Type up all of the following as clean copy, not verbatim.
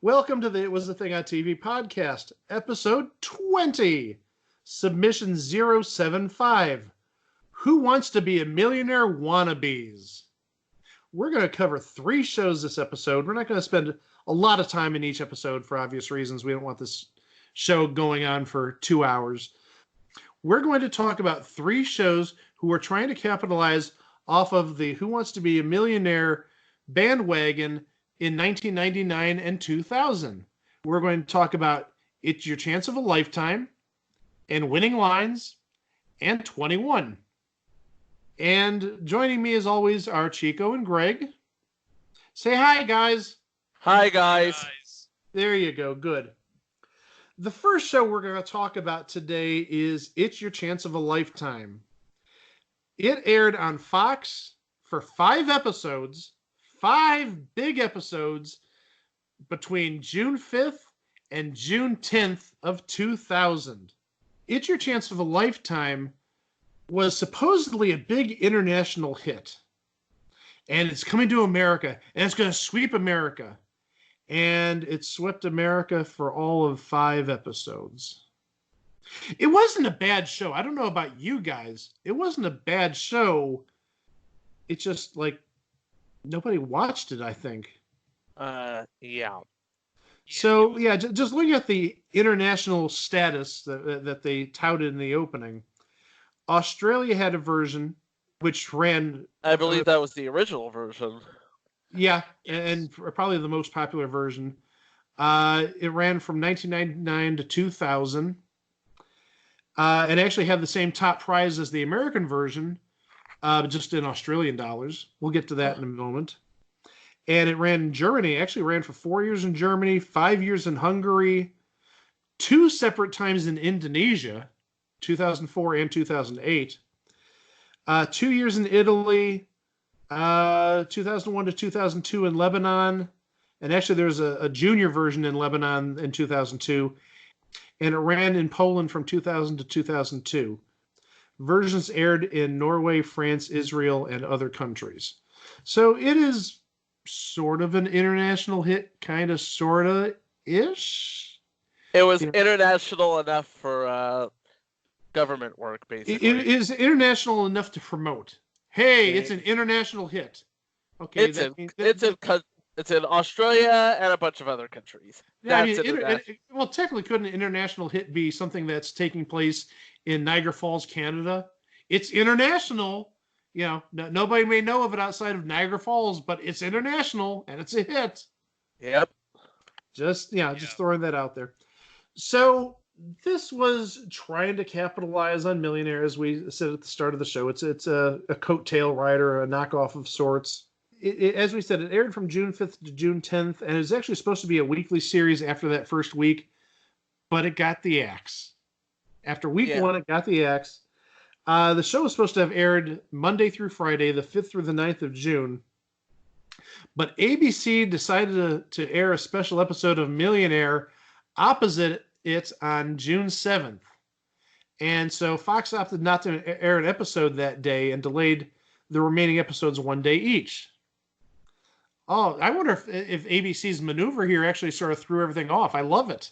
Welcome to the It Was the Thing on TV podcast, episode 20, submission 075. Who Wants to Be a Millionaire Wannabes? We're going to cover 3 shows this episode. We're not going to spend a lot of time in each episode for obvious reasons. We don't want this show going on for 2 hours. We're going to talk about 3 shows who are trying to capitalize off of the Who Wants to Be a Millionaire bandwagon in 1999 and 2000. We're going to talk about It's Your Chance of a Lifetime and Winning Lines and 21. And joining me as always are Chico and Greg. Say hi, guys. Hi, guys. There you go. Good. The first show we're going to talk about today is It's Your Chance of a Lifetime. It aired on Fox for 5 episodes, 5 big episodes, between June 5th and June 10th of 2000. It's Your Chance of a Lifetime was supposedly a big international hit. And it's coming to America, and it's going to sweep America. And it swept America for all of 5 episodes. It wasn't a bad show. I don't know about you guys. It wasn't a bad show. It's just like nobody watched it, I think. Yeah. So, yeah, just looking at the international status that they touted in the opening, Australia had a version which ran... I believe that was the original version. Yeah, and probably the most popular version. It ran from 1999 to 2000. And actually had the same top prize as the American version, just in Australian dollars. We'll get to that in a moment. And it ran in Germany. It actually ran for 4 years in Germany, 5 years in Hungary, 2 separate times in Indonesia, 2004 and 2008, 2 years in Italy, 2001 to 2002 in Lebanon, and actually there's a junior version in Lebanon in 2002, and it ran in Poland from 2000 to 2002. Versions aired in Norway, France, Israel, and other countries. So it is sort of an international hit, kind of, sort of-ish. It was international enough for government work, basically. It is international enough to promote. Hey, it's an international hit. Okay, it's in Australia and a bunch of other countries. Yeah, well, technically, couldn't an international hit be something that's taking place in Niagara Falls, Canada? It's international. You know, nobody may know of it outside of Niagara Falls, but it's international and it's a hit. Yep. Just throwing that out there. So this was trying to capitalize on Millionaire, as we said at the start of the show. It's a coattail rider, a knockoff of sorts. As we said, it aired from June 5th to June 10th, and it was actually supposed to be a weekly series after that first week, but it got the axe. After week 1, it got the axe. The show was supposed to have aired Monday through Friday, the 5th through the 9th of June, but ABC decided to air a special episode of Millionaire opposite it on June 7th. And so Fox opted not to air an episode that day and delayed the remaining episodes 1 day each. Oh, I wonder if ABC's maneuver here actually sort of threw everything off. I love it.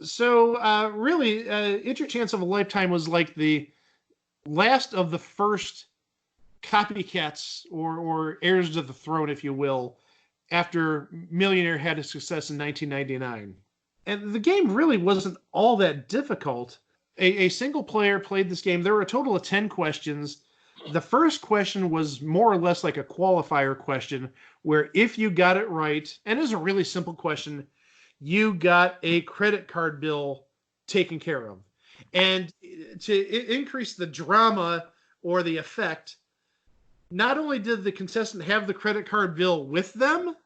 So really, It's Your Chance of a Lifetime was like the last of the first copycats or heirs to the throne, if you will, after Millionaire had a success in 1999. And the game really wasn't all that difficult. A single player played this game. There were a total of 10 questions. The first question was more or less like a qualifier question, where if you got it right, and it was a really simple question, you got a credit card bill taken care of. And to increase the drama or the effect, not only did the contestant have the credit card bill with them,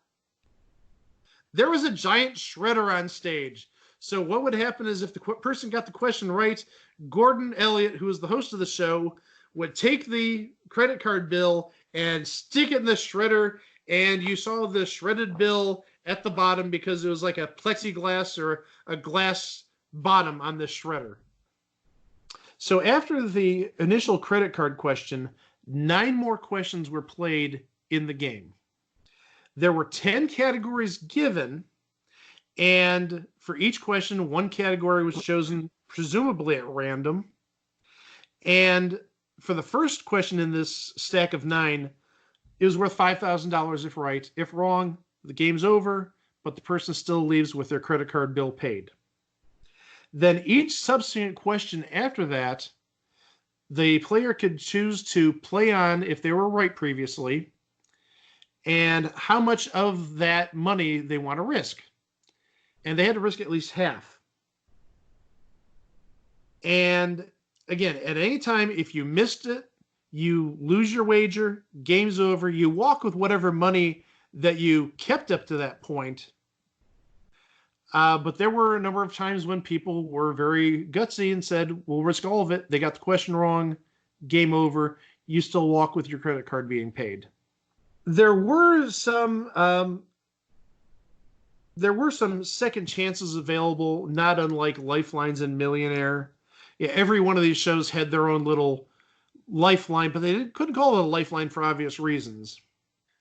there was a giant shredder on stage. So what would happen is if the person got the question right, Gordon Elliott, who was the host of the show, would take the credit card bill and stick it in the shredder, and you saw the shredded bill at the bottom because it was like a plexiglass or a glass bottom on the shredder. So after the initial credit card question, 9 more questions were played in the game. There were 10 categories given, And for each question, one category was chosen presumably at random. And for the first question in this stack of 9, it was worth $5,000 if right. If wrong, the game's over, but the person still leaves with their credit card bill paid. Then each subsequent question after that, the player could choose to play on if they were right previously and how much of that money they want to risk. And they had to risk at least half. And again, at any time, if you missed it, you lose your wager, game's over, you walk with whatever money that you kept up to that point. But there were a number of times when people were very gutsy and said, we'll risk all of it. They got the question wrong, game over. You still walk with your credit card being paid. There were some second chances available, not unlike Lifelines and Millionaire. Yeah, every one of these shows had their own little lifeline, but they couldn't call it a lifeline for obvious reasons.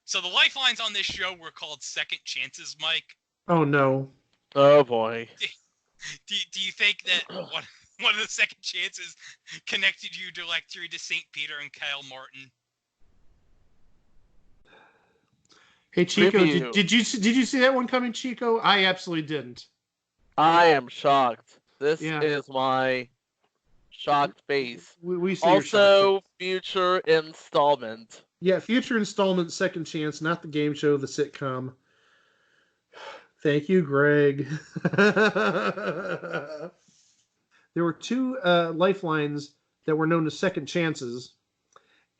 So the lifelines on this show were called second chances, Mike. Oh no. Oh boy. Do you think that one of the second chances connected you directly to St. Peter and Kyle Martin? Hey Chico, did you see that one coming, Chico? I absolutely didn't. I am shocked. This is my shocked face. We see also future installment. Yeah, future installment, Second Chance, not the game show, the sitcom. Thank you, Greg. There were 2 lifelines that were known as second chances,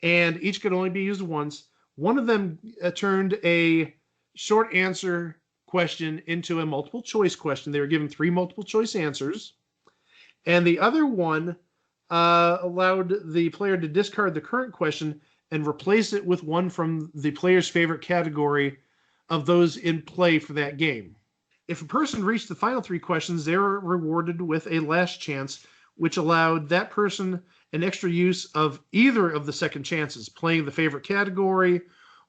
and each could only be used once. One of them turned a short answer question into a multiple choice question. They were given 3 multiple choice answers. And the other one allowed the player to discard the current question and replace it with one from the player's favorite category of those in play for that game. If a person reached the final 3 questions, they were rewarded with a last chance, which allowed that person an extra use of either of the second chances, playing the favorite category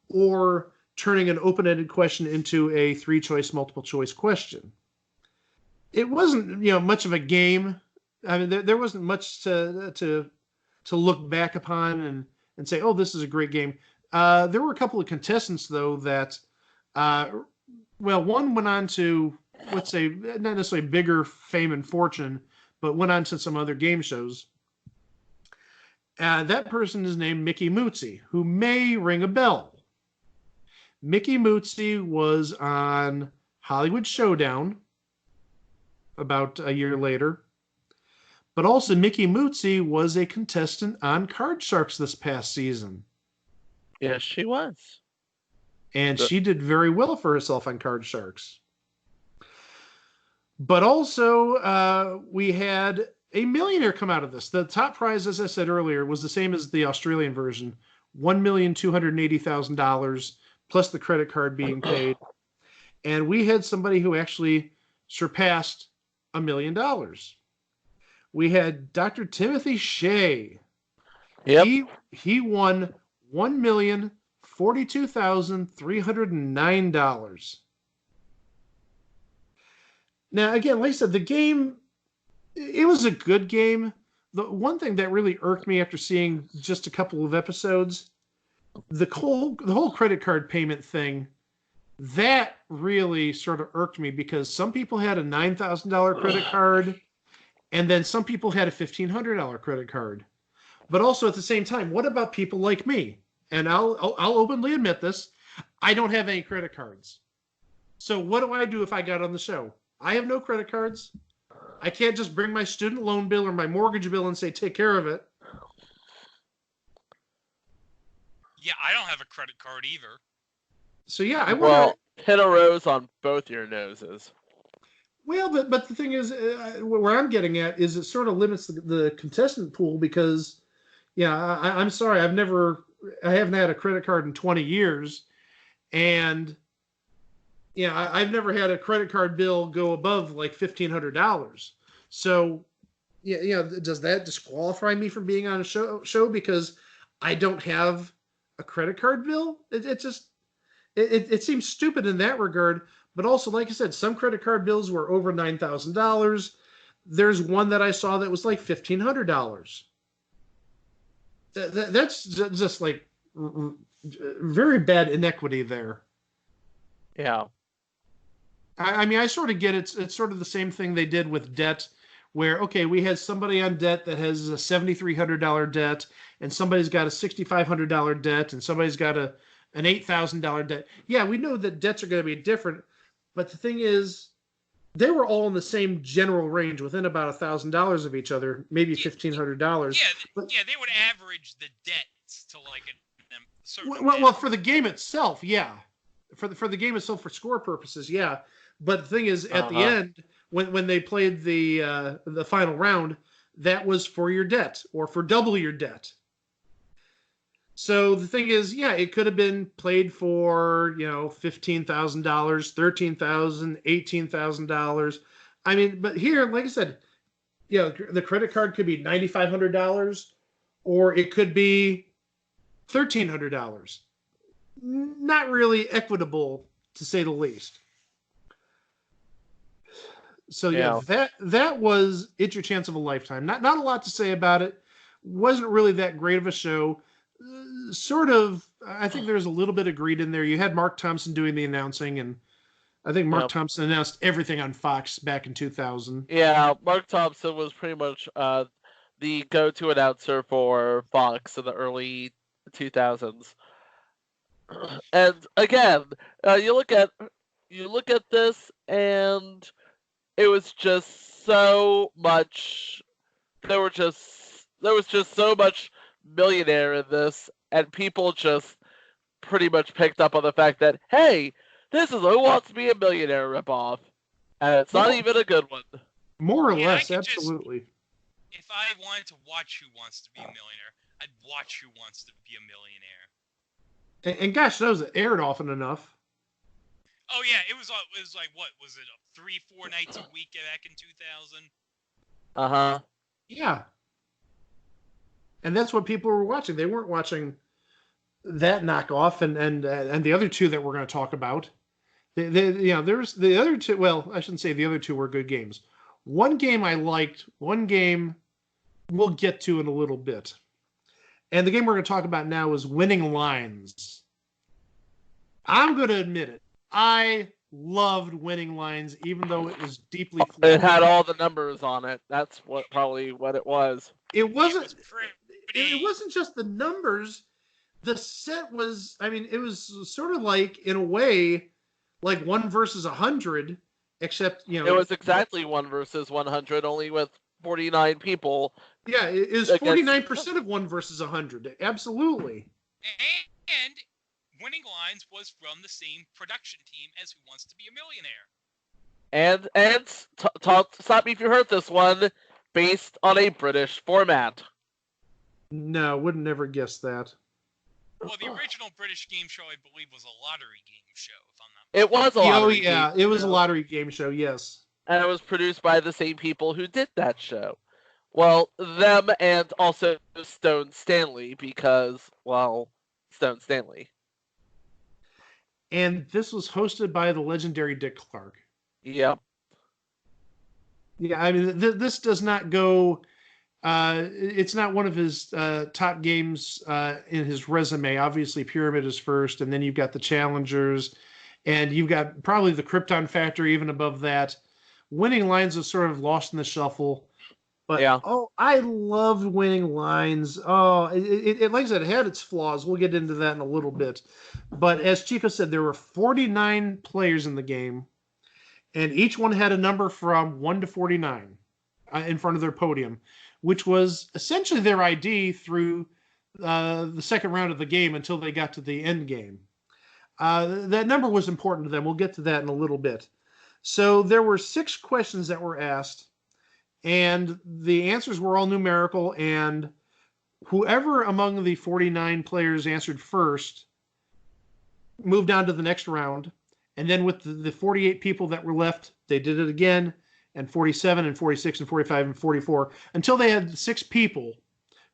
or turning an open-ended question into a 3-choice multiple choice question. It wasn't, much of a game. I mean, there wasn't much to look back upon and say, oh, this is a great game. There were a couple of contestants, though, that, one went on to, let's say, not necessarily bigger fame and fortune, but went on to some other game shows. That person is named Mickey Mootsie, who may ring a bell. Mickey Mootsie was on Hollywood Showdown about a year later. But also Mickey Mootsie was a contestant on Card Sharks this past season. Yes, she was. And she did very well for herself on Card Sharks. But also, we had a millionaire come out of this. The top prize, as I said earlier, was the same as the Australian version, $1,280,000 plus the credit card being paid. And we had somebody who actually surpassed $1 million. We had Dr. Timothy Shea. Yep. He won $1,042,309. Now, again, like I said, the game, it was a good game. The one thing that really irked me after seeing just a couple of episodes, the whole credit card payment thing, that really sort of irked me because some people had a $9,000 credit card, and then some people had a $1,500 credit card. But also at the same time, what about people like me? And I'll openly admit this, I don't have any credit cards. So what do I do if I got on the show? I have no credit cards. I can't just bring my student loan bill or my mortgage bill and say, take care of it. Yeah, I don't have a credit card either. So yeah, I wonder... hit a rose on both your noses. Well, but the thing is, where I'm getting at is it sort of limits the contestant pool because, yeah, I'm sorry, I haven't had a credit card in 20 years, and yeah, I've never had a credit card bill go above like $1,500. So, yeah, does that disqualify me from being on a show because I don't have a credit card bill? It seems stupid in that regard. But also, like I said, some credit card bills were over $9,000. There's one that I saw that was like $1,500. That's just like very bad inequity there. Yeah. I mean, I sort of get it. It's sort of the same thing they did with debt, where, okay, we had somebody on debt that has a $7,300 debt, and somebody's got a $6,500 debt, and somebody's got an $8,000 debt. Yeah, we know that debts are going to be different, but the thing is, they were all in the same general range, within about $1,000 of each other, maybe $1,500. Yeah, they would average the debts to like a certain. Well, for the game itself, yeah. For the game itself, for score purposes, yeah. But the thing is, at the end, when they played the final round, that was for your debt or for double your debt. So the thing is, yeah, it could have been played for, $15,000, $13,000, $18,000. I mean, but here, like I said, the credit card could be $9,500, or it could be $1,300. Not really equitable, to say the least. So that was It's Your Chance of a Lifetime. Not a lot to say about it. Wasn't really that great of a show. Sort of, I think there's a little bit of greed in there. You had Mark Thompson doing the announcing, and I think Mark Thompson announced everything on Fox back in 2000. Yeah, Mark Thompson was pretty much the go-to announcer for Fox in the early 2000s. And again, you look at this, and it was just so much. There was just so much Millionaire in this, and people just pretty much picked up on the fact that, hey, this is Who Wants to Be a Millionaire ripoff, and it's not even a good one. More or less, absolutely. If I wanted to watch Who Wants to Be a Millionaire, I'd watch Who Wants to Be a Millionaire. And gosh knows it aired often enough. Oh yeah, it was like, what was it, 3-4 nights a week back in 2000? Yeah. And that's what people were watching. They weren't watching that knockoff and the other two that we're going to talk about. There's the other two. Well, I shouldn't say the other two were good games. One game I liked. One game we'll get to in a little bit. And the game we're going to talk about now is Winning Lines. I'm going to admit it. I loved Winning Lines, even though it was deeply flawed. It had all the numbers on it. That's probably what it was. It wasn't just the numbers. The set was, it was sort of like, in a way, like 1 versus 100, except, It was exactly 1 versus 100, only with 49 people. Yeah, it is 49% of 1 versus 100. Absolutely. And Winning Lines was from the same production team as Who Wants to Be a Millionaire. And stop me if you heard this one, based on a British format. No, would never guess that. Well, the original British game show, I believe, was a lottery game show, if I'm not mistaken. It was a lottery game show. It was a lottery game show, yes. And it was produced by the same people who did that show. Well, them and also Stone Stanley, because, well, Stone Stanley. And this was hosted by the legendary Dick Clark. Yep. Yeah, this does not go... it's not one of his top games in his resume. Obviously, Pyramid is first, and then you've got the Challengers, and you've got probably the Krypton Factory even above that. Winning Lines is sort of lost in the shuffle. But, I loved Winning Lines. Oh, it like I said, it had its flaws. We'll get into that in a little bit. But as Chico said, there were 49 players in the game, and each one had a number from 1 to 49 in front of their podium, which was essentially their ID through the second round of the game until they got to the end game. That number was important to them. We'll get to that in a little bit. So there were 6 questions that were asked, and the answers were all numerical, and whoever among the 49 players answered first moved on to the next round. And then with the 48 people that were left, they did it again, and 47 and 46 and 45 and 44, until they had 6 people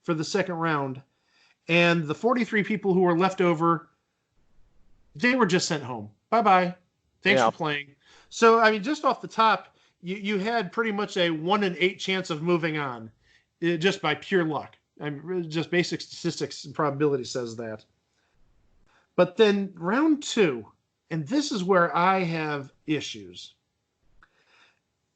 for the second round. And the 43 people who were left over, they were just sent home. Bye-bye. Thanks for playing. So, I mean, just off the top, you had pretty much a 1 in 8 chance of moving on, just by pure luck. I mean, just basic statistics and probability says that. But then round 2, and this is where I have issues.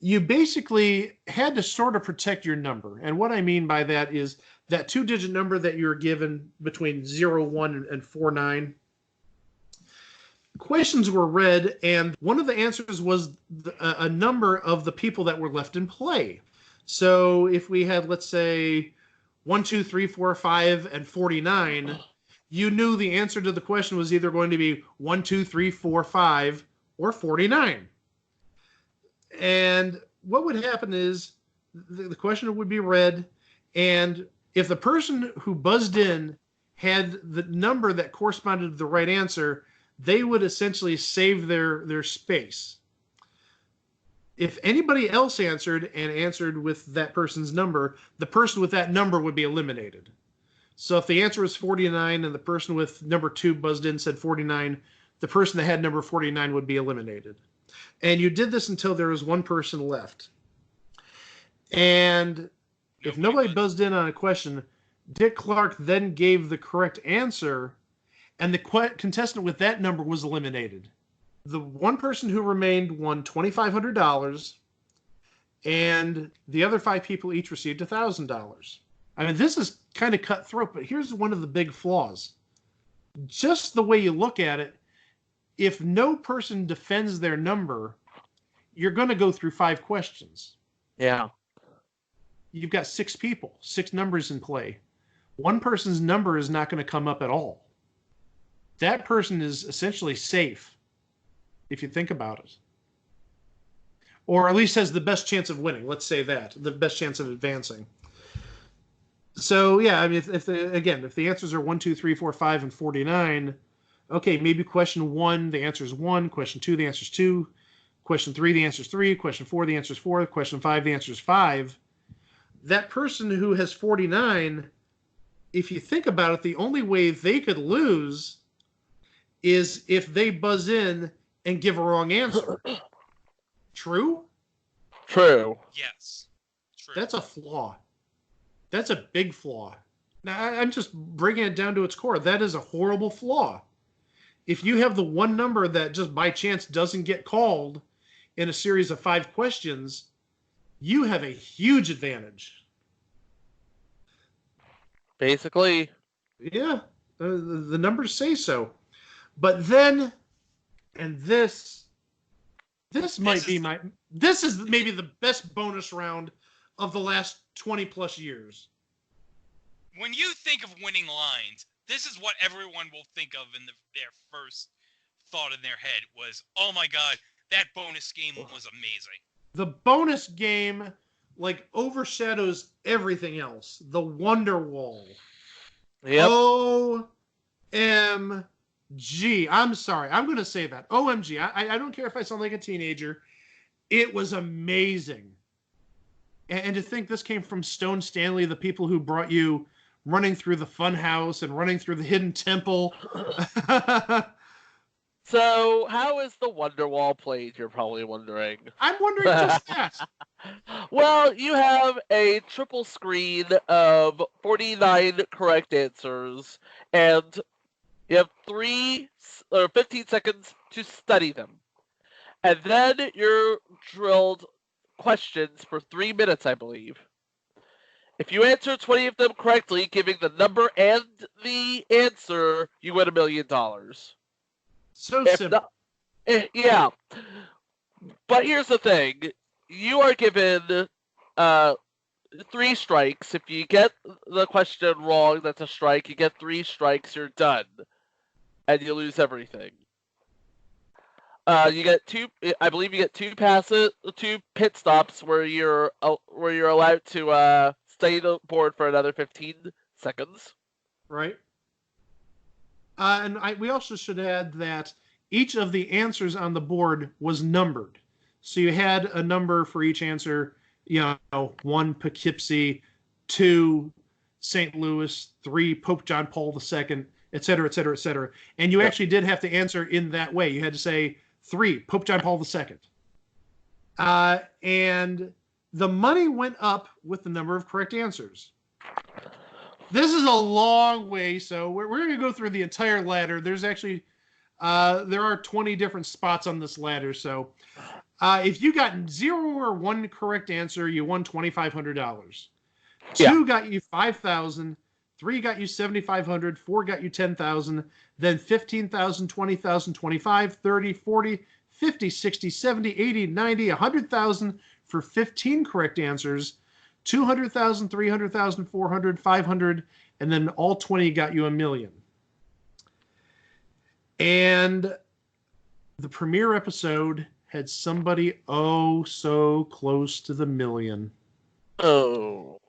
You basically had to sort of protect your number. And what I mean by that is that 2-digit number that you're given between 0, 1, and 4, 9. Questions were read, and one of the answers was a number of the people that were left in play. So if we had, let's say, 1, 2, 3, 4, 5, and 49, you knew the answer to the question was either going to be 1, 2, 3, 4, 5, or 49. And what would happen is the question would be read, and if the person who buzzed in had the number that corresponded to the right answer, they would essentially save their space. If anybody else answered and answered with that person's number, the person with that number would be eliminated. So if the answer was 49 and the person with number 2 buzzed in said 49, the person that had number 49 would be eliminated. And you did this until there was one person left. And if nobody buzzed in on a question, Dick Clark then gave the correct answer, and the contestant with that number was eliminated. The one person who remained won $2,500, and the other 5 people each received $1,000. I mean, this is kind of cutthroat, but here's one of the big flaws. Just the way you look at it, if no person defends their number, you're going to go through 5 questions. Yeah. You've got 6 people, 6 numbers in play. One person's number is not going to come up at all. That person is essentially safe, if you think about it. Or at least has the best chance of winning. Let's say that. The best chance of advancing. So, yeah, I mean, if the answers are 1, 2, 3, 4, 5, and 49, okay, maybe question 1, the answer is 1. Question 2, the answer is 2. Question 3, the answer is 3. Question 4, the answer is 4. Question 5, the answer is 5. That person who has 49, if you think about it, the only way they could lose is if they buzz in and give a wrong answer. True? True. Yes. True. That's a flaw. That's a big flaw. Now, I'm just bringing it down to its core. That is a horrible flaw. If you have the one number that just by chance doesn't get called in a series of 5 questions, you have a huge advantage. Basically. Yeah, the numbers say so. But then, and this is maybe the best bonus round of the last 20 plus years. When you think of winning lines, this is what everyone will think of in their first thought in their head was, oh my God, that bonus game was amazing. The bonus game, like, overshadows everything else. The Wonder Wall. Yep. OMG. I'm sorry. I'm going to say that. OMG. I don't care if I sound like a teenager. It was amazing. And to think this came from Stone Stanley, the people who brought you Running Through the Funhouse and Running Through the Hidden Temple. So, how is the Wonder Wall played, you're probably wondering? I'm wondering just that. Well, you have a triple screen of 49 correct answers, and you have 15 seconds to study them. And then you're drilled questions for 3 minutes, I believe. If you answer 20 of them correctly, giving the number and the answer, you win $1 million. So simple. Yeah. But here's the thing. You are given 3 strikes. If you get the question wrong, that's a strike. You get 3 strikes, you're done. And you lose everything. You get 2. I believe you get 2 pit stops where you're allowed to stay the board for another 15 seconds. Right. And we also should add that each of the answers on the board was numbered. So you had a number for each answer, 1 Poughkeepsie, 2 St. Louis, 3 Pope John Paul II, et cetera, et cetera, et cetera. And you actually did have to answer in that way. You had to say 3, Pope John Paul II. And the money went up with the number of correct answers. This is a long way, so we're going to go through the entire ladder. There's actually, there are 20 different spots on this ladder, so if you got 0 or 1 correct answer, you won $2,500. 2 got you $5,000. 3 got you $7,500. 4 got you $10,000. Then $15,000, $20,000, $25,000, $30,000, $40,000, $50,000, $60,000, $70,000, $80,000, $90,000, $100,000 for 15 correct answers. $200,000, $300,000, $400,000, $500,000, and then all 20 got you $1 million. And the premiere episode had somebody so close to the $1 million. Oh.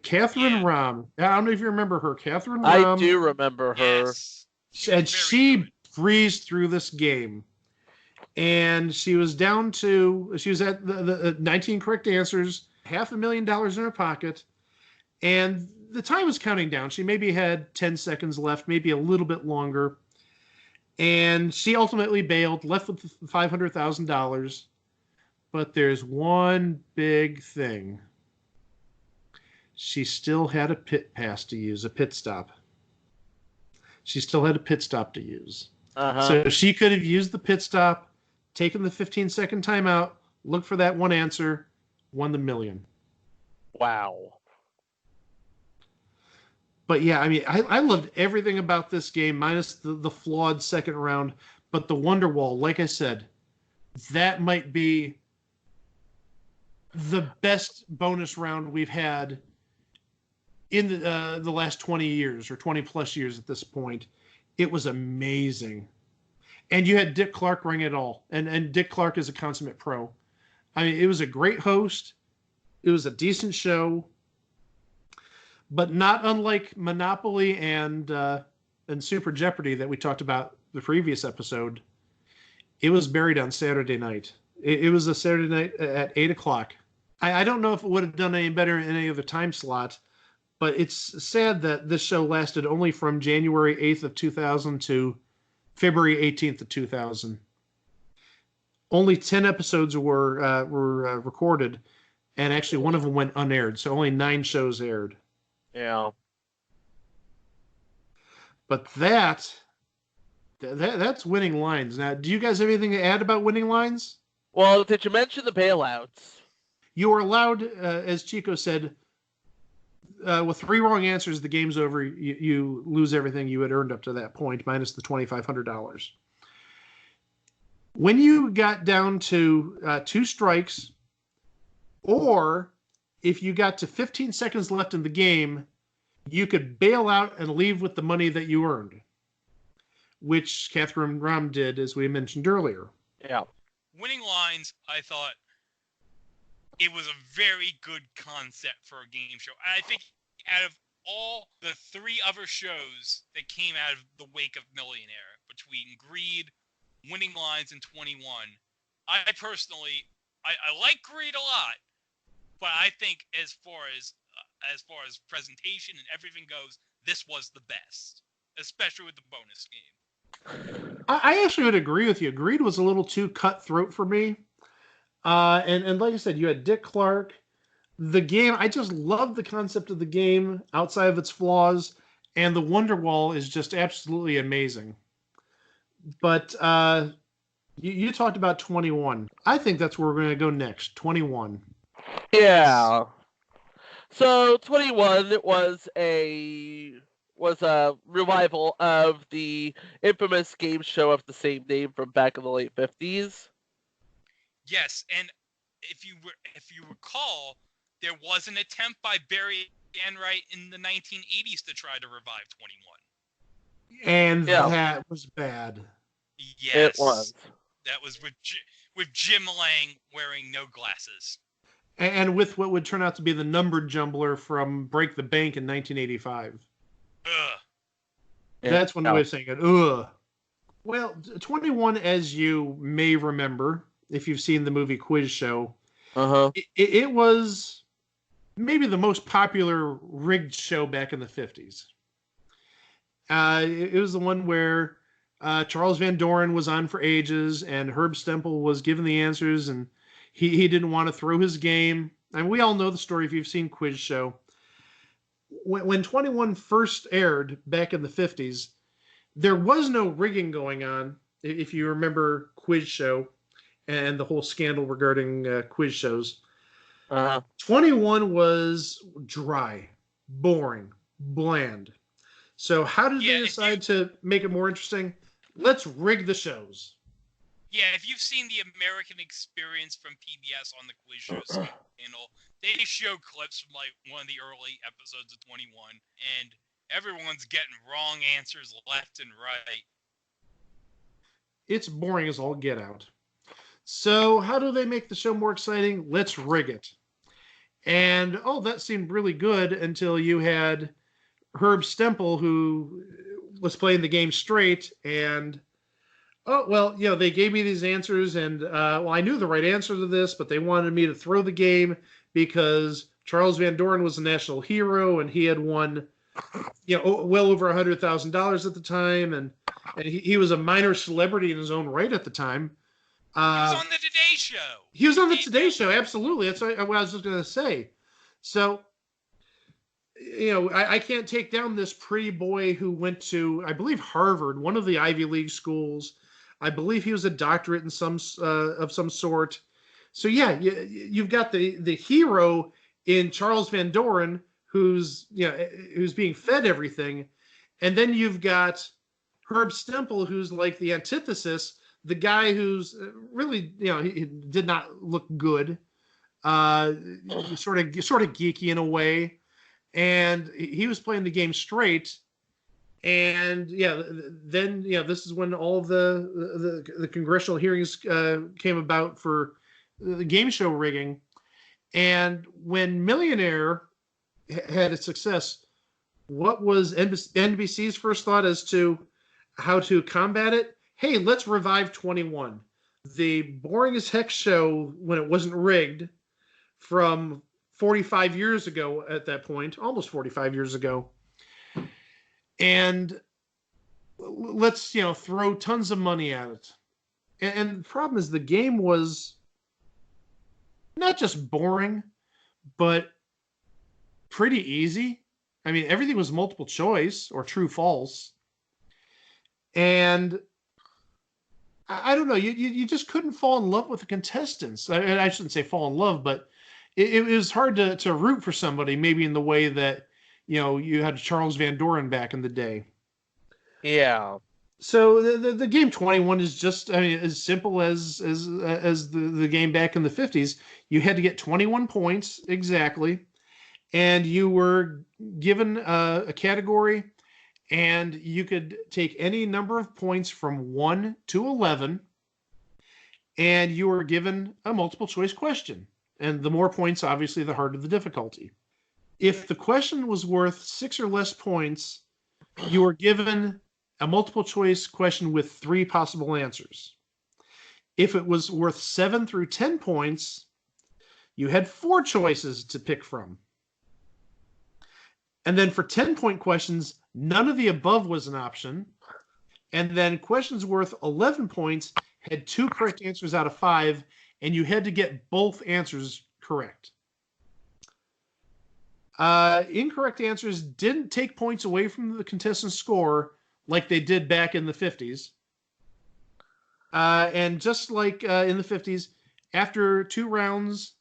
Catherine Rahm. I don't know if you remember her. Catherine Rahm. I do remember her. Yes. And she breezed through this game. And she was down to, she was at the 19 correct answers, $500,000 in her pocket. And the time was counting down. She maybe had 10 seconds left, maybe a little bit longer. And she ultimately bailed, left with $500,000. But there's one big thing. She still had a pit pass to use, a pit stop. She still had a pit stop to use. So she could have used the pit stop, taken the 15-second timeout, looked for that one answer, won the $1 million. Wow. But yeah, I mean, I loved everything about this game, minus the flawed second round. But the Wonderwall, like I said, that might be the best bonus round we've had in the last 20 years or 20 plus years at this point. It was amazing. And you had Dick Clark running it all. And Dick Clark is a consummate pro. I mean, it was a great host. It was a decent show. But not unlike Monopoly and Super Jeopardy that we talked about the previous episode, it was buried on Saturday night. It was a Saturday night at 8 o'clock. I don't know if it would have done any better in any other time slot, but it's sad that this show lasted only from January 8th of 2000 to February 18th of 2000. Only 10 episodes were recorded, and actually one of them went unaired, so only 9 shows aired. Yeah. But that's Winning Lines. Now, do you guys have anything to add about Winning Lines? Well, did you mention the bailouts? You were allowed, as Chico said, with 3 wrong answers, the game's over. You lose everything you had earned up to that point, minus the $2,500. When you got down to 2 strikes, or if you got to 15 seconds left in the game, you could bail out and leave with the money that you earned, which Catherine Rahm did, as we mentioned earlier. Yeah. Winning Lines, I thought it was a very good concept for a game show. I think out of all the 3 other shows that came out of the wake of Millionaire, between Greed, Winning Lines, and 21, I personally, I like Greed a lot, but I think as far as presentation and everything goes, this was the best, especially with the bonus game. I actually would agree with you. Greed was a little too cutthroat for me. And like I said, you had Dick Clark. The game, I just love the concept of the game outside of its flaws, and the Wonderwall is just absolutely amazing. But you talked about 21. I think that's where we're going to go next. 21. Yeah. So 21 was a revival of the infamous game show of the same name from back in the late 50s. Yes, and if you recall, there was an attempt by Barry Enright in the 1980s to try to revive 21. And that was bad. Yes, it was. That was with Jim Lang wearing no glasses. And with what would turn out to be the numbered jumbler from Break the Bank in 1985. Ugh. That's one way of saying it. Ugh. Well, 21, as you may remember, if you've seen the movie Quiz Show, it was maybe the most popular rigged show back in the 50s. It was the one where Charles Van Doren was on for ages, and Herb Stempel was given the answers, and he didn't want to throw his game. And we all know the story if you've seen Quiz Show. When 21 first aired back in the 50s, there was no rigging going on, if you remember Quiz Show and the whole scandal regarding quiz shows. 21 was dry, boring, bland. So how did they decide to make it more interesting? Let's rig the shows. Yeah, if you've seen the American Experience from PBS on the quiz show channel, they show clips from like one of the early episodes of 21, and everyone's getting wrong answers left and right. It's boring as all get out. So how do they make the show more exciting? Let's rig it. And, that seemed really good until you had Herb Stempel, who was playing the game straight, and, they gave me these answers, and, I knew the right answer to this, but they wanted me to throw the game because Charles Van Doren was a national hero, and he had won, well over $100,000 at the time, and he was a minor celebrity in his own right at the time. He was on the Today Show. He was on the Today Show, absolutely. That's what I was just going to say. So, I can't take down this pretty boy who went to, I believe, Harvard, one of the Ivy League schools. I believe he was a doctorate in some sort. So, yeah, you've got the hero in Charles Van Doren, who's being fed everything, and then you've got Herb Stempel, who's like the antithesis. The guy who's really, he did not look good, sort of geeky in a way, and he was playing the game straight. And then this is when all of the congressional hearings came about for the game show rigging. And when Millionaire had its success, what was NBC's first thought as to how to combat it? Hey, let's revive 21. The boring as heck show when it wasn't rigged from 45 years ago at that point, almost 45 years ago. And let's, throw tons of money at it. And the problem is the game was not just boring, but pretty easy. I mean, everything was multiple choice or true false. And I don't know, you just couldn't fall in love with the contestants. I shouldn't say fall in love, but it was hard to root for somebody, maybe in the way that, you had Charles Van Doren back in the day. Yeah. So the game 21 is just, as simple as the game back in the 50s. You had to get 21 points exactly, and you were given a category, and you could take any number of points from 1 to 11, and you were given a multiple choice question. And the more points, obviously, the harder the difficulty. If the question was worth 6 or less points, you were given a multiple choice question with 3 possible answers. If it was worth 7 through 10 points, you had 4 choices to pick from. And then for 10-point questions, none of the above was an option. And then questions worth 11 points had 2 correct answers out of 5, and you had to get both answers correct. Incorrect answers didn't take points away from the contestant's score like they did back in the 50s. And just like in the 50s, after 2 rounds,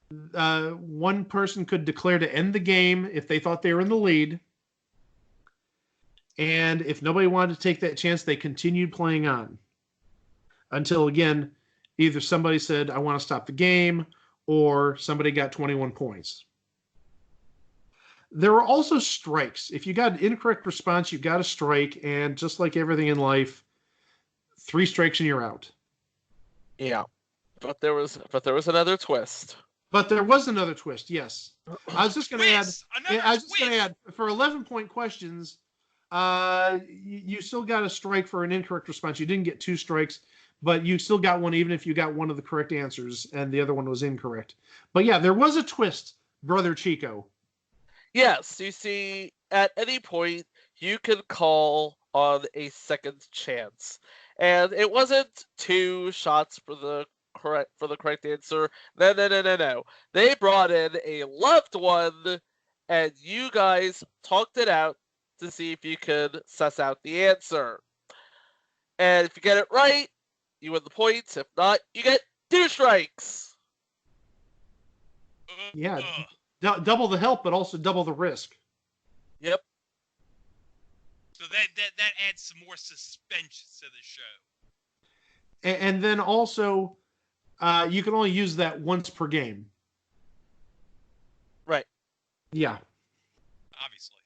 one person could declare to end the game if they thought they were in the lead. And if nobody wanted to take that chance, they continued playing on. Until, again, either somebody said, I want to stop the game, or somebody got 21 points. There were also strikes. If you got an incorrect response, you got a strike, and just like everything in life, 3 strikes and you're out. Yeah. But there was another twist. But there was another twist, yes. I was just going to add, for 11-point questions, you still got a strike for an incorrect response. You didn't get 2 strikes, but you still got one even if you got one of the correct answers and the other one was incorrect. But yeah, there was a twist, Brother Chico. Yes, you see, at any point, you could call on a second chance. And it wasn't 2 shots for the correct answer. No. They brought in a loved one, and you guys talked it out to see if you could suss out the answer. And if you get it right, you win the points. If not, you get 2 strikes. Yeah, double the help, but also double the risk. Yep. So that adds some more suspense to the show. And then also, you can only use that once per game. Right. Yeah. Obviously.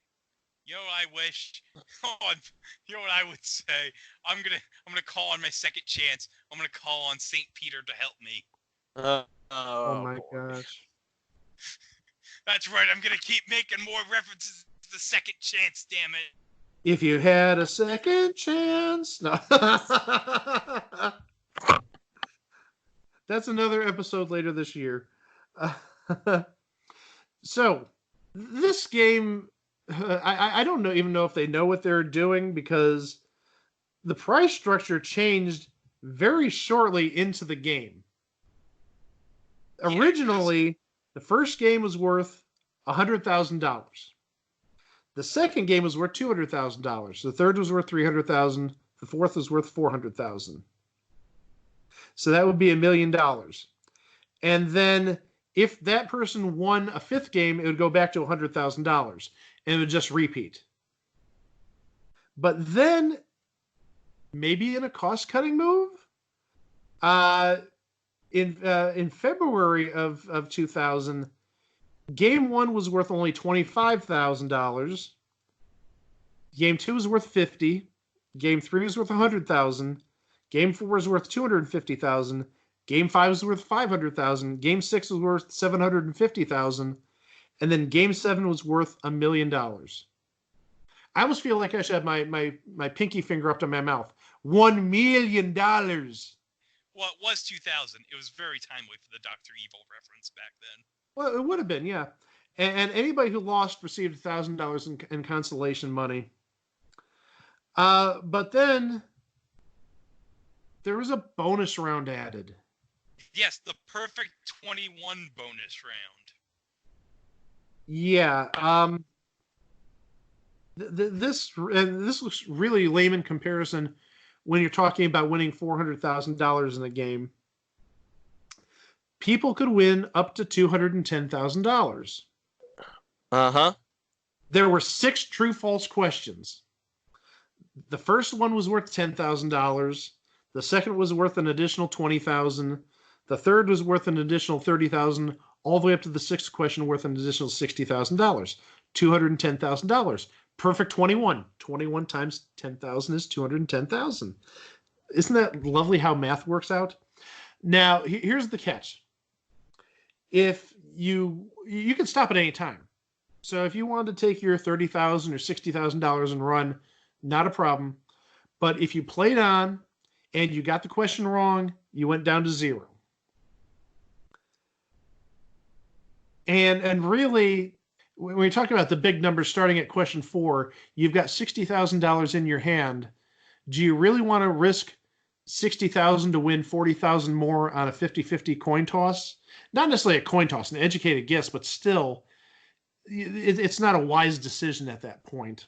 You know what I wish? You know what I would say? I'm gonna call on my second chance. I'm gonna call on St. Peter to help me. Oh my gosh. That's right. I'm gonna keep making more references to the second chance. Damn it. If you had a second chance. No. That's another episode later this year. So, this game, I don't even know if they know what they're doing, because the price structure changed very shortly into the game. Originally, the first game was worth $100,000. The second game was worth $200,000. The third was worth $300,000. The fourth was worth $400,000. So that would be $1 million. And then if that person won a fifth game, it would go back to $100,000, and it would just repeat. But then, maybe in a cost-cutting move, in February of 2000, Game 1 was worth only $25,000. Game 2 was worth $50,000. Game 3 was worth $100,000. Game 4 was worth $250,000. Game 5 was worth $500,000. Game 6 was worth $750,000. And then Game 7 was worth $1 million. I almost feel like I should have my pinky finger up to my mouth. $1 million. Well, it was 2000. It was very timely for the Dr. Evil reference back then. Well, it would have been, yeah. And anybody who lost received $1,000 in consolation money. But then there was a bonus round added. Yes, the perfect 21 bonus round. Yeah. This looks really lame in comparison when you're talking about winning $400,000 in a game. People could win up to $210,000. Uh-huh. There were 6 true-false questions. The first one was worth $10,000. The second was worth an additional $20,000. The third was worth an additional $30,000, all the way up to the sixth question worth an additional $60,000. $210,000. Perfect 21. 21 times 10,000 is 210,000. Isn't that lovely how math works out? Now, here's the catch. If you can stop at any time. So if you wanted to take your $30,000 or $60,000 and run, not a problem. But if you played on and you got the question wrong, you went down to 0. And really, when you talk about the big numbers starting at question 4, you've got $60,000 in your hand. Do you really want to risk $60,000 to win $40,000 more on a 50-50 coin toss? Not necessarily a coin toss, an educated guess, but still, it's not a wise decision at that point.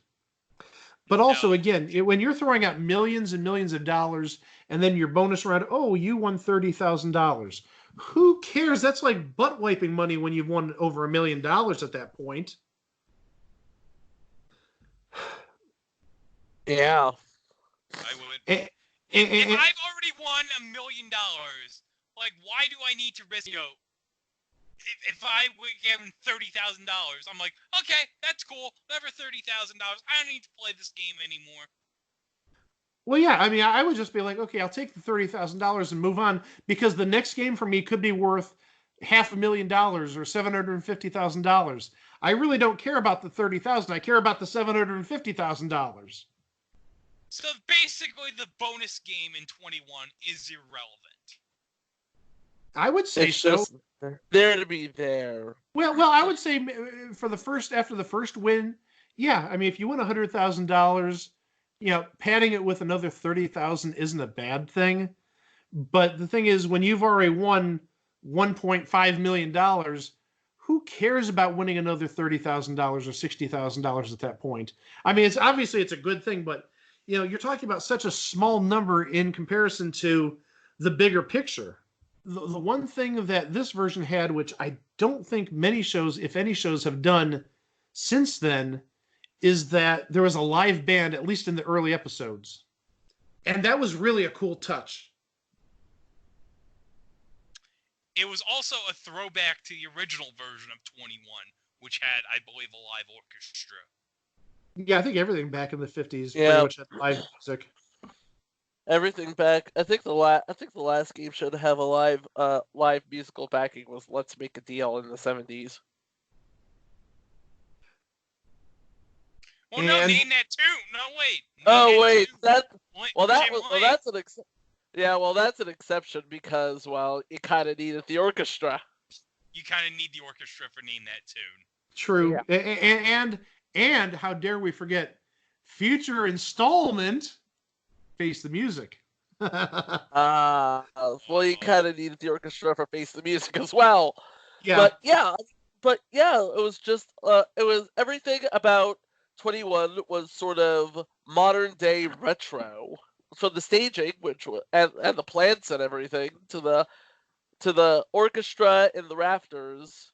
But also, again, when you're throwing out millions and millions of dollars, and then your bonus round, oh, you won $30,000. Who cares? That's like butt wiping money when you've won over $1 million at that point. Yeah. I would. If I've already won $1 million, like, why do I need to risk, if I would give him $30,000, I'm like, okay, that's cool. Never $30,000. I don't need to play this game anymore. Well, yeah, I mean, I would just be like, okay, I'll take the $30,000 and move on, because the next game for me could be worth $500,000 or $750,000. I really don't care about the $30,000. I care about the $750,000. So basically, the bonus game in 21 is irrelevant. I would say It's so. just there to be there. Well, I would say after the first win, yeah. I mean, if you win $100,000, padding it with another 30,000 isn't a bad thing. But the thing is, when you've already won $1.5 million, who cares about winning another $30,000 or $60,000 at that point? I mean, it's a good thing, but you're talking about such a small number in comparison to the bigger picture. The one thing that this version had, which I don't think many shows, if any shows, have done since then, is that there was a live band, at least in the early episodes. And that was really a cool touch. It was also a throwback to the original version of 21, which had, I believe, a live orchestra. Yeah, I think everything back in the 50s Yeah. pretty much had live music. Everything back. I think the last game show to have a live musical backing was Let's Make a Deal in the 70s. Well, no, name that tune. No, wait. That's an exception because, well, you kind of needed the orchestra. You kind of need the orchestra for name that tune. True. Yeah. And how dare we forget future installment, Face the Music. Well, you kind of needed the orchestra for Face the Music as well. Yeah. But yeah, it was just it was everything about 21 was sort of modern day retro. From the staging, and the plants and everything, to the orchestra in the rafters,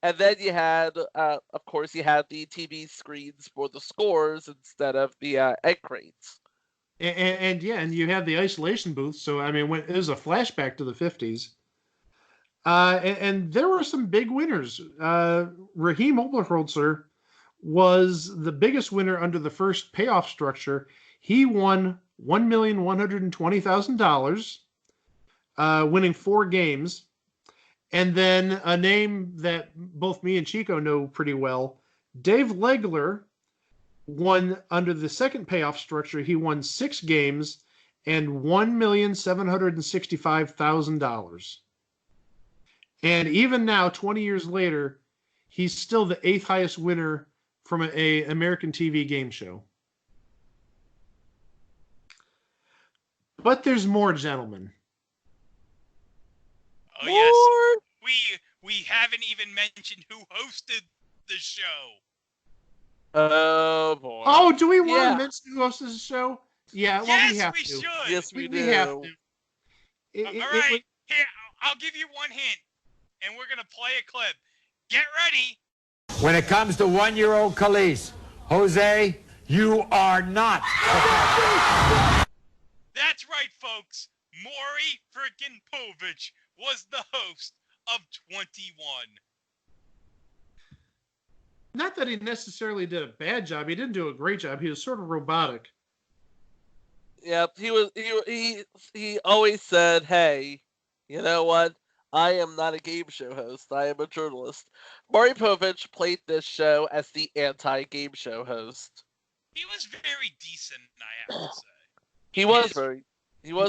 and then you had, of course, you had the TV screens for the scores instead of the egg crates. And you had the isolation booth. So I mean, it was a flashback to the 50s. And there were some big winners. Raheem Oberholzer was the biggest winner under the first payoff structure. He won $1,120,000, winning 4 games. And then a name that both me and Chico know pretty well, Dave Legler, won under the second payoff structure. He won 6 games and $1,765,000. And even now, 20 years later, he's still the 8th highest winner from an American TV game show. But there's more, gentlemen. Oh, yes. We haven't even mentioned who hosted the show. Oh, boy. Oh, do we want to mention who hosted the show? Yeah, well, yes, we have we to. Should. Yes, we do. We have to. All right. Here, I'll give you one hint, and we're going to play a clip. Get ready. When it comes to 1-year-old Khalees, Jose, you are not. That's right, folks. Maury frickin' Povich was the host of 21. Not that he necessarily did a bad job. He didn't do a great job. He was sort of robotic. Yeah, he always said, "Hey, you know what? I am not a game show host. I am a journalist." Maury Povich played this show as the anti-game show host. He was very decent, I have to say. He was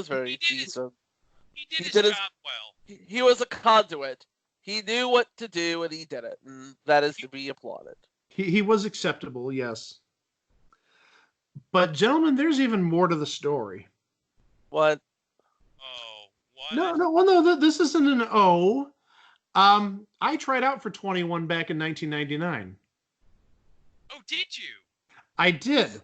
very decent. He did his job well. He was a conduit. He knew what to do, and he did it, and that is to be applauded. He was acceptable, yes. But, gentlemen, there's even more to the story. What? Oh, what? No, this isn't an O. I tried out for 21 back in 1999. Oh, did you? I did.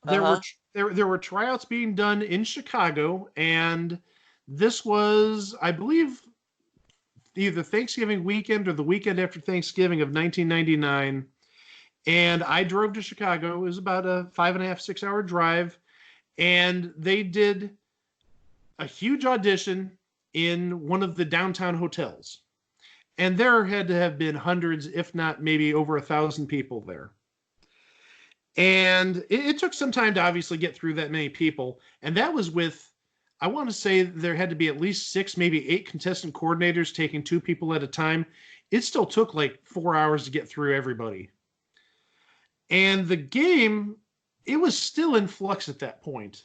There were tryouts being done in Chicago, and this was, I believe, either Thanksgiving weekend or the weekend after Thanksgiving of 1999. And I drove to Chicago. It was about a 5.5, 6 hour drive. And they did a huge audition in one of the downtown hotels. And there had to have been hundreds, if not maybe over 1,000 people there. And it took some time to obviously get through that many people. And that was with, I want to say there had to be at least 6, maybe 8 contestant coordinators taking 2 people at a time. It still took like 4 hours to get through everybody. And the game, it was still in flux at that point.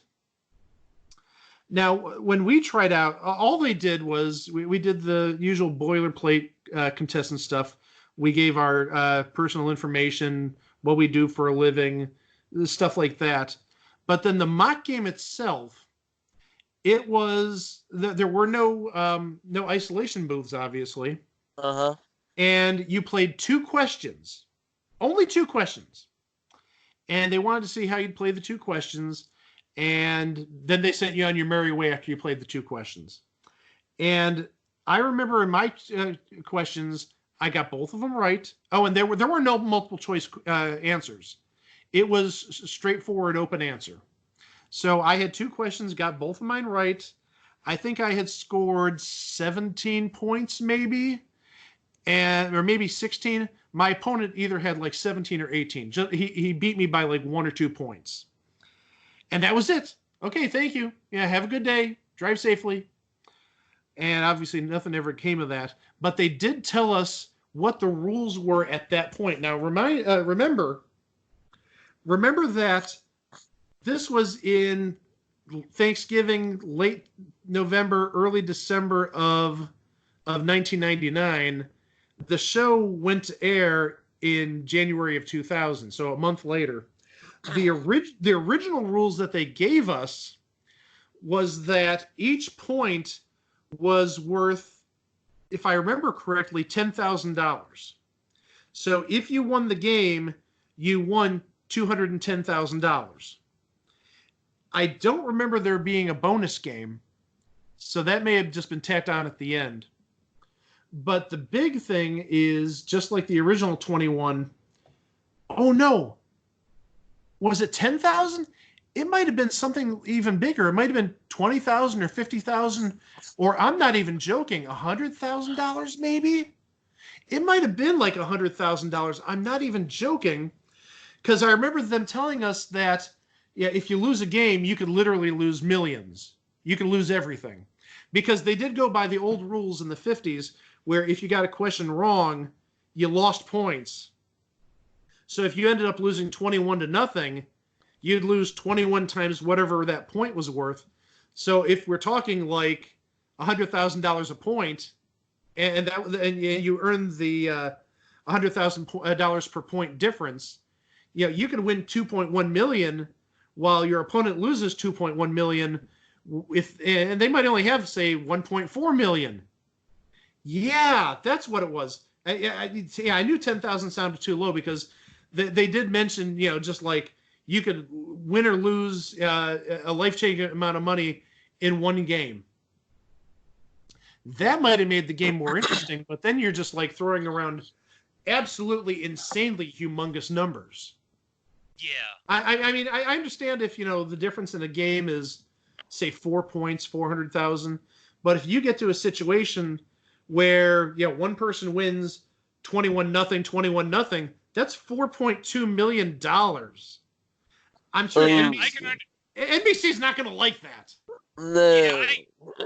Now, when we tried out, all they did was we did the usual boilerplate contestant stuff. We gave our personal information, what we do for a living, stuff like that. But then the mock game itself, it was there were no isolation booths, obviously. Uh-huh. And you played 2 questions, only 2 questions. And they wanted to see how you'd play the 2 questions. And then they sent you on your merry way after you played the 2 questions. And I remember in my questions, I got both of them right. Oh, and there were no multiple choice answers. It was straightforward open answer. So I had 2 questions, got both of mine right. I think I had scored 17 points maybe, or maybe 16. My opponent either had like 17 or 18. He beat me by like 1 or 2 points. And that was it. Okay, thank you. Yeah, have a good day. Drive safely. And obviously nothing ever came of that. But they did tell us what the rules were at that point. Now, remember that this was in Thanksgiving, late November, early December of 1999. The show went to air in January of 2000, so a month later. The original rules that they gave us was that each point was worth, if I remember correctly, $10,000. So if you won the game, you won $210,000. I don't remember there being a bonus game, so that may have just been tacked on at the end. But the big thing is, just like the original 21, oh no, was it 10,000? It might have been something even bigger. It might have been 20,000 or 50,000, or I'm not even joking, $100,000 maybe? It might have been like $100,000. I'm not even joking, because I remember them telling us that, yeah, if you lose a game, you could literally lose millions. You could lose everything. Because they did go by the old rules in the 50s, where if you got a question wrong, you lost points. So if you ended up losing 21-0, you'd lose 21 times whatever that point was worth. So if we're talking like $100,000 a point, and you earn the $100,000 per point difference, you can win 2.1 million while your opponent loses 2.1 million. And they might only have, say, 1.4 million. Yeah, that's what it was. I knew 10,000 sounded too low, because they did mention, just like you could win or lose a life-changing amount of money in one game. That might have made the game more interesting, but then you're just like throwing around absolutely insanely humongous numbers. Yeah. I mean, I understand if, the difference in a game is, say, 4 points, 400,000. But if you get to a situation where, one person wins 21-0, 21-0, that's $4.2 million. I'm sure NBC's not going to like that. No. Yeah,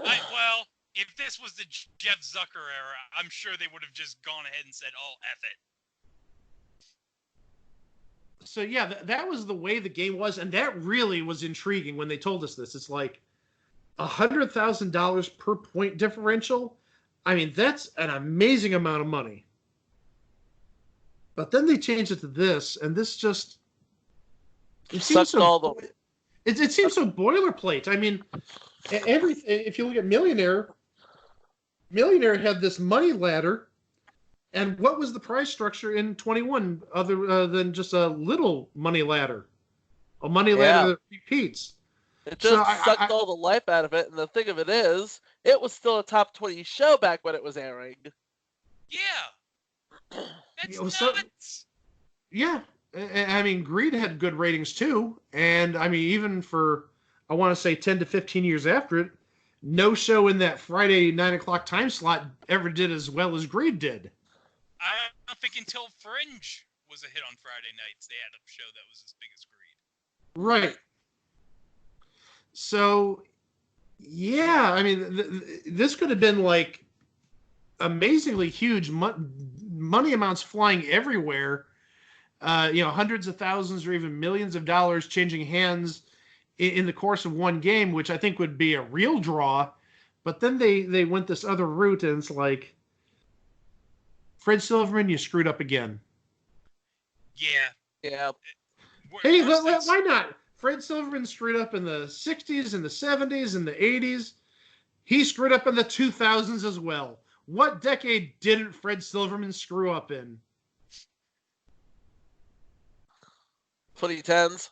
well, if this was the Jeff Zucker era, I'm sure they would have just gone ahead and said, "Oh, F it." So yeah, that was the way the game was, and that really was intriguing when they told us this. It's like $100,000 per point differential. I mean, that's an amazing amount of money. But then they changed it to this, and this just it seems so boilerplate. I mean, if you look at Millionaire had this money ladder. And what was the prize structure in 21 other than just a little money ladder? A money ladder that repeats. It just sucked all the life out of it. And the thing of it is, it was still a top 20 show back when it was airing. Yeah. That's nuts. So, yeah. I mean, Greed had good ratings too. And I mean, even for, I want to say 10 to 15 years after it, no show in that Friday 9 o'clock time slot ever did as well as Greed did. I don't think until Fringe was a hit on Friday nights, they had a show that was as big as Greed. Right. So, yeah, I mean, this could have been like amazingly huge money amounts flying everywhere. Hundreds of thousands or even millions of dollars changing hands in the course of one game, which I think would be a real draw. But then they went this other route, and it's like, Fred Silverman, you screwed up again. Yeah. Yeah. Hey, why not? Fred Silverman screwed up in the 60s and the 70s and the 80s. He screwed up in the 2000s as well. What decade didn't Fred Silverman screw up in? 2010s.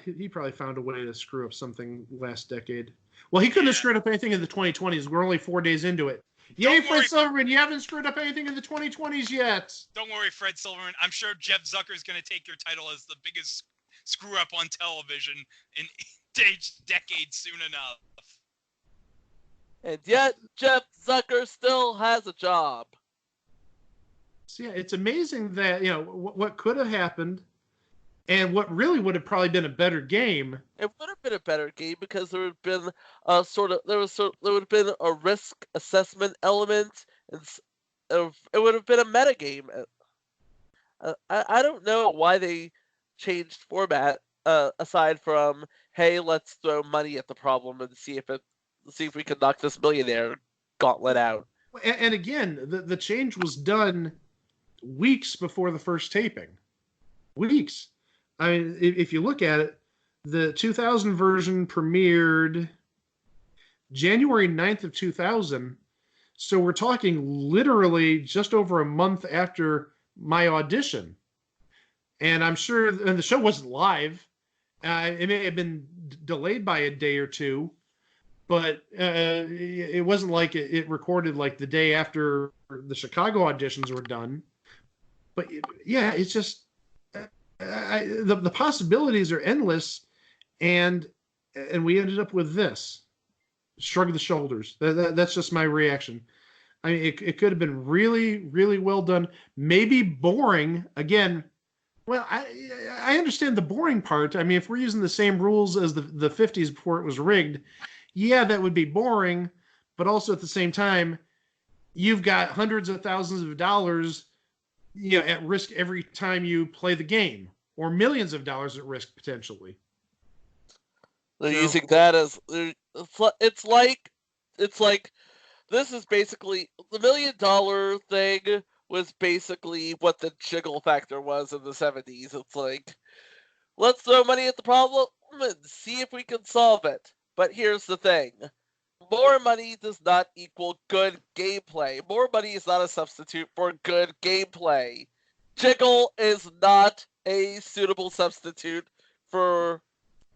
He probably found a way to screw up something last decade. Well, he couldn't have screwed up anything in the 2020s. We're only 4 days into it. Yay, Fred Silverman, you haven't screwed up anything in the 2020s yet. Don't worry, Fred Silverman. I'm sure Jeff Zucker is going to take your title as the biggest screw-up on television in each decade soon enough. And yet, Jeff Zucker still has a job. So, yeah, it's amazing that, what could have happened and what really would have probably been a better game. It would have been a better game because there would have been there would have been a risk assessment element, and it would have been a meta game. I don't know why they changed format aside from, hey, let's throw money at the problem and see if we can knock this Millionaire gauntlet out. And again, the change was done weeks before the first taping. Weeks. I mean, if you look at it, the 2000 version premiered January 9th of 2000. So we're talking literally just over a month after my audition. And I'm sure, and the show wasn't live. It may have been delayed by a day or two, but it wasn't like it recorded like the day after the Chicago auditions were done. But yeah, it's just the possibilities are endless, and we ended up with this. Shrug the shoulders. That's just my reaction. I mean, it could have been really, really well done. Maybe boring again. Well, I understand the boring part. I mean, if we're using the same rules as the 50s before it was rigged, yeah, that would be boring. But also at the same time, you've got hundreds of thousands of dollars, at risk every time you play the game, or millions of dollars at risk potentially. They're using that as it's like this is basically the $1 million thing was basically what the jiggle factor was in the 70s. It's like, let's throw money at the problem and see if we can solve it. But here's the thing. More money does not equal good gameplay. More money is not a substitute for good gameplay. Jiggle is not a suitable substitute for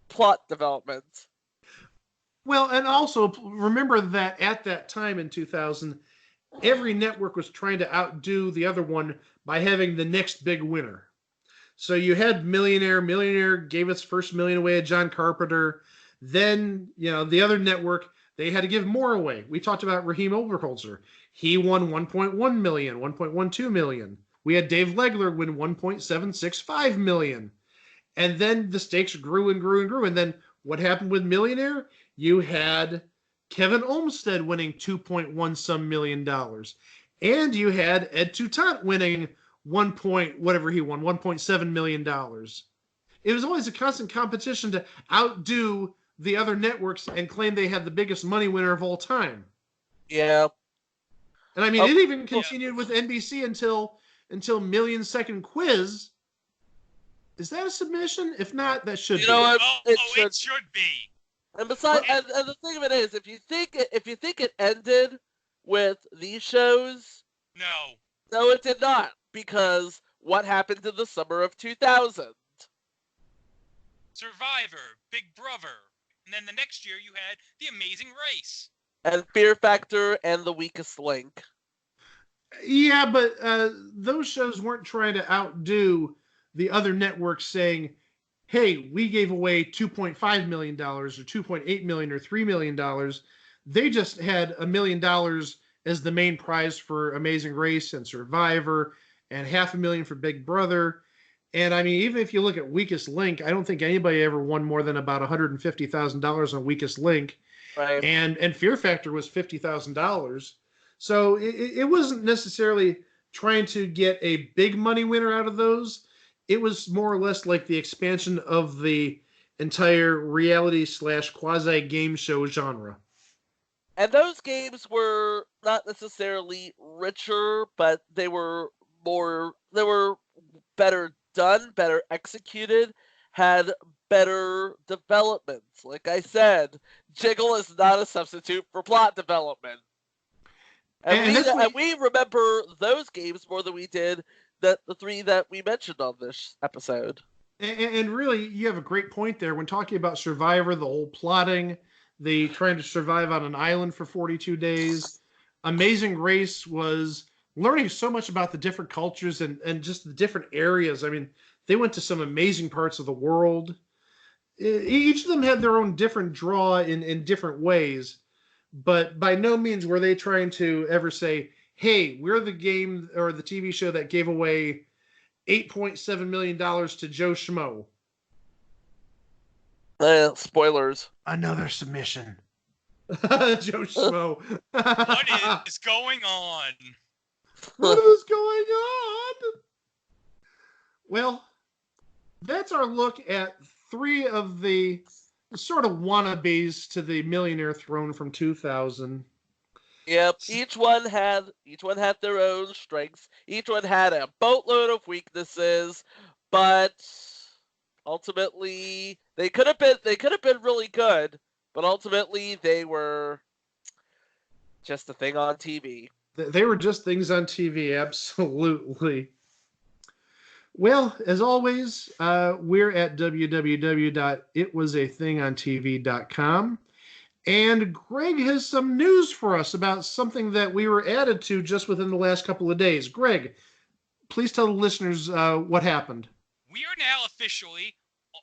plot development. Well, and also remember that at that time in 2000, every network was trying to outdo the other one by having the next big winner. So you had Millionaire. Millionaire gave its first million away to John Carpenter. Then, the other network, they had to give more away. We talked about Raheem Oberholzer. He won 1.1 million, 1.12 million. We had Dave Legler win 1.765 million. And then the stakes grew and grew and grew. And then what happened with Millionaire? You had Kevin Olmsted winning 2.1 million. And you had Ed Toutant winning $1.7 million. It was always a constant competition to outdo the other networks and claim they had the biggest money winner of all time. Yeah. And I mean, it even continued with NBC until Million Second Quiz. Is that a submission? If not, that should be. What? It should be. And besides, and the thing of it is, if you think it ended with these shows, no, it did not, because what happened in the summer of 2000? Survivor, Big Brother, and then the next year you had The Amazing Race. And Fear Factor and The Weakest Link. Yeah, but those shows weren't trying to outdo the other networks saying, hey, we gave away $2.5 million or $2.8 million or $3 million. They just had $1 million as the main prize for Amazing Race and Survivor and $500,000 for Big Brother. And I mean, even if you look at Weakest Link, I don't think anybody ever won more than about $150,000 on Weakest Link. Right. And Fear Factor was $50,000. So it wasn't necessarily trying to get a big money winner out of those. It was more or less like the expansion of the entire reality / quasi game show genre. And those games were not necessarily richer, but they were better done, better executed, had better developments. Like I said, Jiggle is not a substitute for plot development. And we remember those games more than we did the three that we mentioned on this episode. And really, you have a great point there when talking about Survivor, the whole plotting, the trying to survive on an island for 42 days. Amazing Race was learning so much about the different cultures and just the different areas. I mean, they went to some amazing parts of the world. Each of them had their own different draw in different ways, but by no means were they trying to ever say, hey, we're the game or the TV show that gave away $8.7 million to Joe Schmo. Spoilers. Another submission. Joe Schmo. What is going on? What is going on? Well, that's our look at three of the sort of wannabes to the Millionaire throne from 2000. Yep, each one had their own strengths. Each one had a boatload of weaknesses, but ultimately they could have been really good, but ultimately they were just a thing on TV. They were just things on TV, absolutely. Well, as always, we're at www.itwasathingontv.com. And Greg has some news for us about something that we were added to just within the last couple of days. Greg, please tell the listeners what happened. We are now officially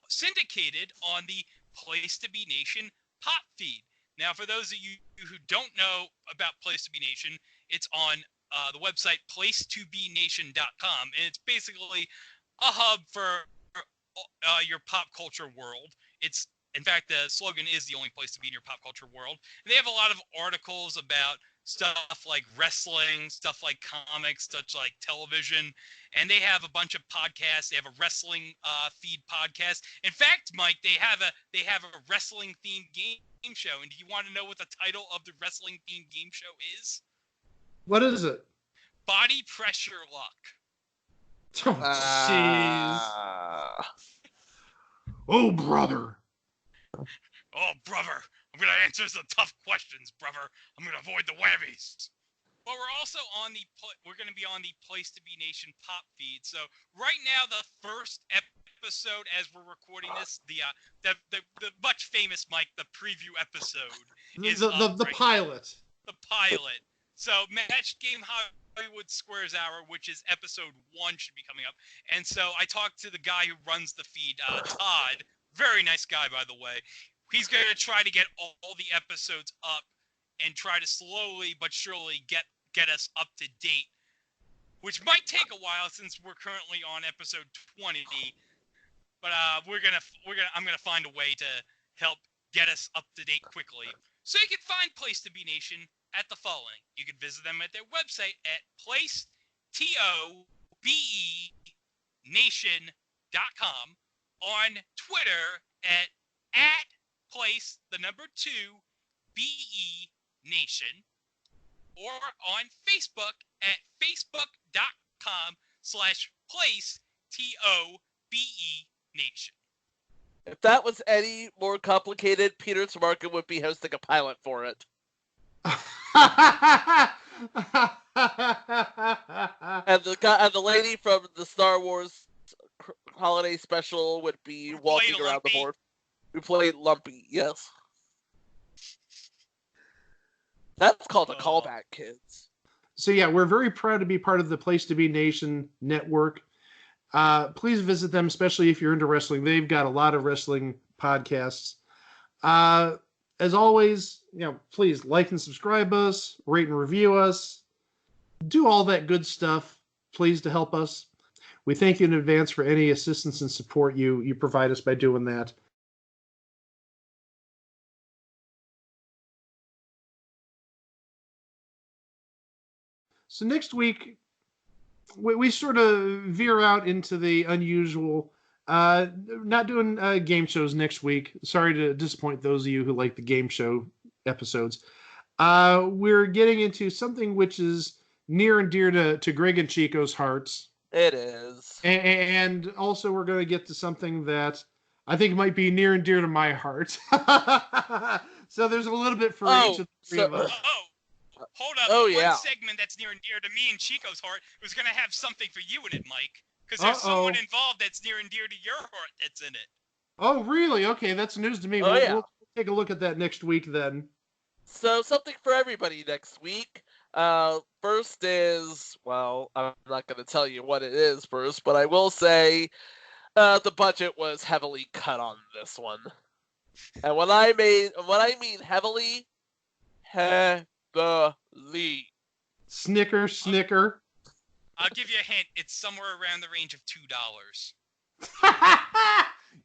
syndicated on the Place to Be Nation pop feed. Now, for those of you who don't know about Place to Be Nation, it's on the website placetobenation.com, and it's basically a hub for your pop culture world. In fact, the slogan is the only place to be in your pop culture world. And they have a lot of articles about stuff like wrestling, stuff like comics, stuff like television, and they have a bunch of podcasts. They have a wrestling feed podcast. In fact, Mike, they have a wrestling themed game show. And do you want to know what the title of the wrestling themed game show is? What is it? Body Pressure Luck. Oh, jeez. Oh, brother. Oh, brother, I'm going to answer some tough questions, brother. I'm going to avoid the whammies. But we're also we're going to be on the Place to Be Nation pop feed. So right now, the first episode, as we're recording this, the much famous, Mike, the preview episode is the pilot. The pilot. So Match Game Hollywood Squares Hour, which is episode 1, should be coming up. And so I talked to the guy who runs the feed, Todd. Very nice guy, by the way. He's going to try to get all the episodes up and try to slowly but surely get us up to date, which might take a while since we're currently on episode 20. But I'm gonna find a way to help get us up to date quickly. So you can find Place to Be Nation at the following. You can visit them at their website at placetobenation.com. On Twitter at place2BE_nation, or on Facebook at facebook.com/placetobenation. If that was any more complicated, Peter Tamarkin would be hosting a pilot for it. And the lady from the Star Wars holiday special would be walking around the board. We played Lumpy, yes. That's called a callback, kids. So yeah, we're very proud to be part of the Place to Be Nation network. Please visit them, especially if you're into wrestling. They've got a lot of wrestling podcasts. As always, please like and subscribe us, rate and review us, do all that good stuff, please, to help us. We thank you in advance for any assistance and support you provide us by doing that. So next week, we sort of veer out into the unusual. Not doing game shows next week. Sorry to disappoint those of you who like the game show episodes. We're getting into something which is near and dear to Greg and Chico's hearts. It is. And also we're going to get to something that I think might be near and dear to my heart. So there's a little bit for each of the three of us. Oh, hold up. Oh, One yeah. segment that's near and dear to me and Chico's heart was going to have something for you in it, Mike. Because there's someone involved that's near and dear to your heart that's in it. Oh, really? Okay, that's news to me. Oh, yeah. We'll take a look at that next week then. So something for everybody next week. First is, well, I'm not going to tell you what it is first, but I will say the budget was heavily cut on this one. And when I mean heavily, heavily. Snicker. I'll give you a hint. It's somewhere around the range of $2.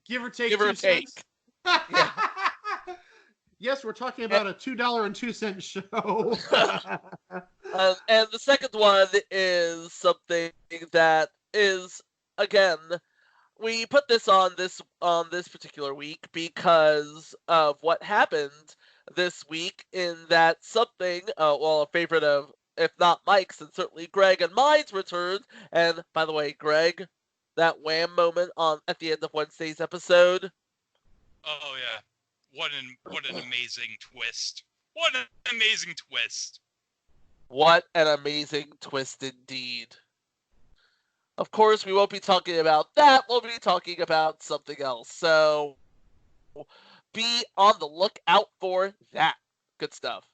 Give or take. Give or 2 cents. Yeah. Yes, we're talking about a $2.02 show. And the second one is something that is, again, we put this on this particular week because of what happened this week. In that something, a favorite of, if not Mike's, and certainly Greg and mine's returned. And by the way, Greg, that wham moment at the end of Wednesday's episode. Oh yeah, what an amazing twist! What an amazing twist! What an amazing twist indeed. Of course, we won't be talking about that. We'll be talking about something else. So be on the lookout for that. Good stuff.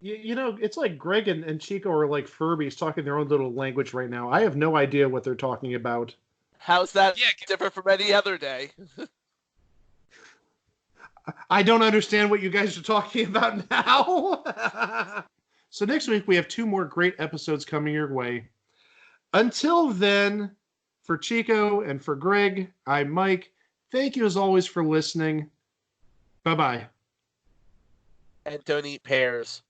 You know, it's like Greg and Chico are like Furbies talking their own little language right now. I have no idea what they're talking about. How's that different from any other day? I don't understand what you guys are talking about now. So next week we have 2 more great episodes coming your way. Until then, for Chico and for Greg, I'm Mike. Thank you as always for listening. Bye-bye. And don't eat pears.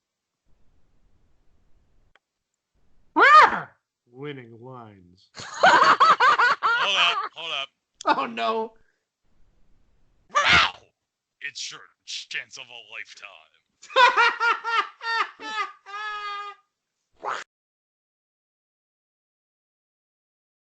Winning lines. Hold up. Oh no. Wow! It's your chance of a lifetime.